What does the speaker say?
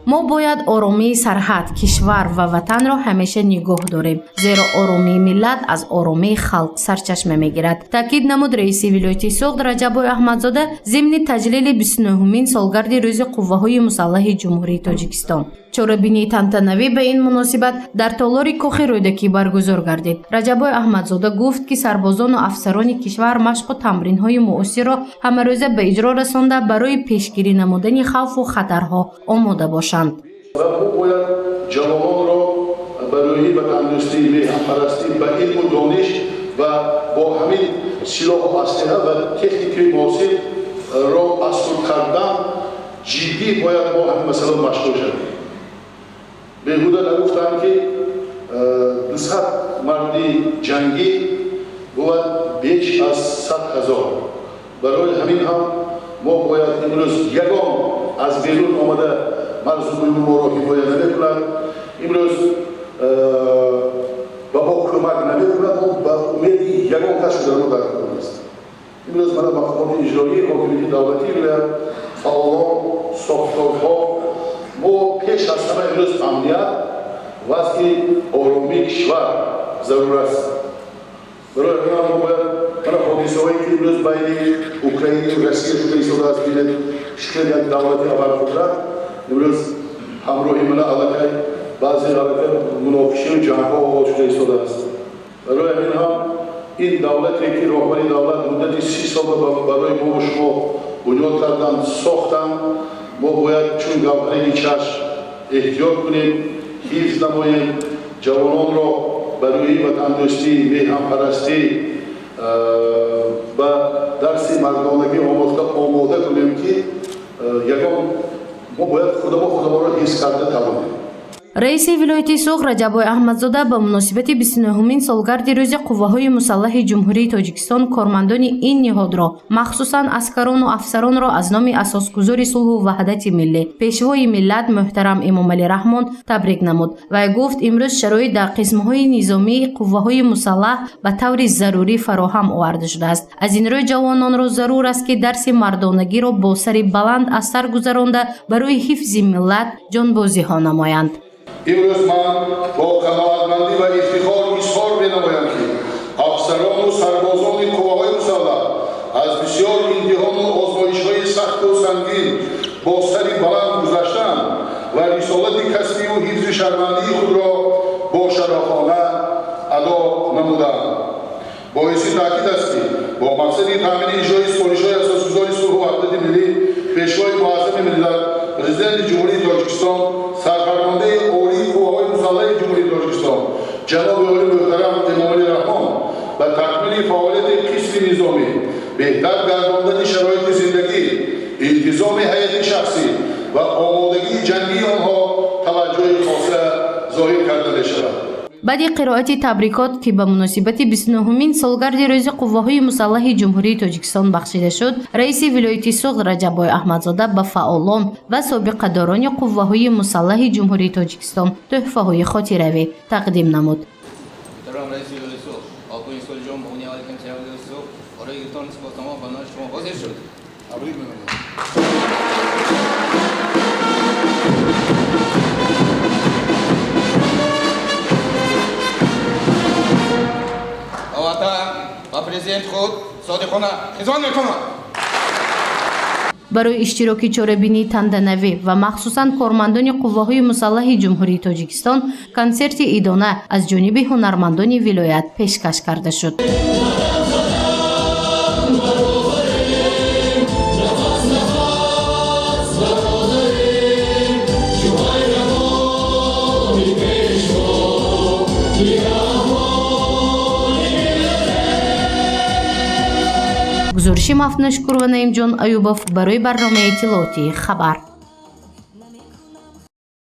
ما باید آرامی سرحد، کشور و وطن را همیشه نگاه داریم، زیرا آرامی ملت از آرامی خلق سرچشمه میگیرد. تاکید نمود رئیس ولایت سوغد رجبای احمدزاده ضمن تجلیل 29مین سالگرد روز قوه‌های مسلح جمهوری تاجیکستان. چورابینی تантанавӣ به این مناسبت در تالار کاخ رودکی برگزار گردید. رجبای احمدزاده گفت که سربازان و افسران کشور مشق و تمرین‌های معاصر را همروزه به اجرا رسانده برای پیشگیری نمودن خوف و خطرها آماده باشند. باید جوانان را برای به تندرستی، میهن‌پرستی، به علم و دانش و با همین سلاح و اسلحه و تکنیک معاصر را مسئول کردن جدی باید با همین مثلا مشغول شدیم. بیهوده نگفتم که 200 مرد جنگی باید بیش از 100,000. برای همین هم ما باید امروز یگان از بیرون آمده مرزوی ما را حمایت نمی‌کند. امروز با کمک نمی‌کند و با امید یگان کس در ما در کار است. امروز من مقامات اجرایی حاکمیت دولتی می‌گویم فعالان، ساختارها ما پیش از همه امروز امنیت و وضع آرامی کشور ضرور است. برای همین ما باید حادثه‌هایی که امروز بین اوکراین و روسیه شده ایستاده است ببینید شکل یک دولتی ابرقدرت امروز همراه من علاقه بعضی علاقه مناقشه و جنگ‌ها آغاز شده ایستاده است. برای همین هم این دولتی که راهبری دولت مدت 30 سال برای ما و شما بنیاد کردن ساختن، ما باید چون گوهره چشم احتیاط کنیم، حفظ نماییم، جوانان را برای وطندوستی، میهن‌پرستی و درس مردانگی آماده کنیم که یگان ما باید خودمان را حفظ کرده توانیم. رئیس ولایت سوغد رجبای احمدزاده به مناسبت 29مین سالگرد روز قوه‌های مسلح جمهوری تاجیکستان کارمندان این نهاد را مخصوصاً عسکران و افسران را از نام اساسگزار صلح و وحدت ملی پیشوای ملت محترم امام علی رحمان تبریک نمود و گفت امروز شرایط در قسم‌های نظامی قوه‌های مسلح به طور ضروری فراهم آورده شده است. از این رو جوانان را ضرور است که درس مردانگی را با سر بلند از سر گذرانده برای حفظ ملت جانبازی‌ها نمایند. امروز من با قناعتمندی و افتخار اظهار می‌نمایم که افسران و سربازان قوه‌های مسلح از بسیار امتحان و آزمایش‌های سخت و سنگین با سر بلند گذشتند و رسالت کسبی و حفظ شرمندگی خود را با شجاعانه ادا نمودند. باعث تاکید است که با مقصد تامین اجرای سفارش‌های اساسگزار صلح و وحدت ملی پیشوای معظم ملت پرزیدنت جمهوری تاجیکستان سرفرمانده عالی قوه‌های مسلح جمهوری تاجیکستان جناب عالی محترم امام علی رحمان و تکمیل فعالیت قسم نظامی بهتر گرداندن شرایط زندگی التزام هیئت شخصی و آمادگی جنگی آنها توجه خاصه ظاهر کرده می‌شود. بعد قرائت تبریکات که به مناسبت 29مین سالگرد روز قوه‌های مسلح جمهوری تاجیکستان بخشیده شد، رئیس ولایت سوغد رجبای احمدزاده به فعالان و سابقه‌داران قوه‌های مسلح جمهوری تاجیکستان تحفه‌های خاطره‌ای تقدیم نمود. президент خود صادقانه خدمت می‌کنم. برای اشتراک چورابینی تантанавӣ و مخصوصاً کارمندان قوه‌های مسلح جمهوری تاجیکستان کنسرت ایدانه از جانب هنرمندان ولایت پیشکش کرده شد. گزارش مفتونش کورو و نعیم جان ایوبов برای برنامه اطلاعاتی خبر.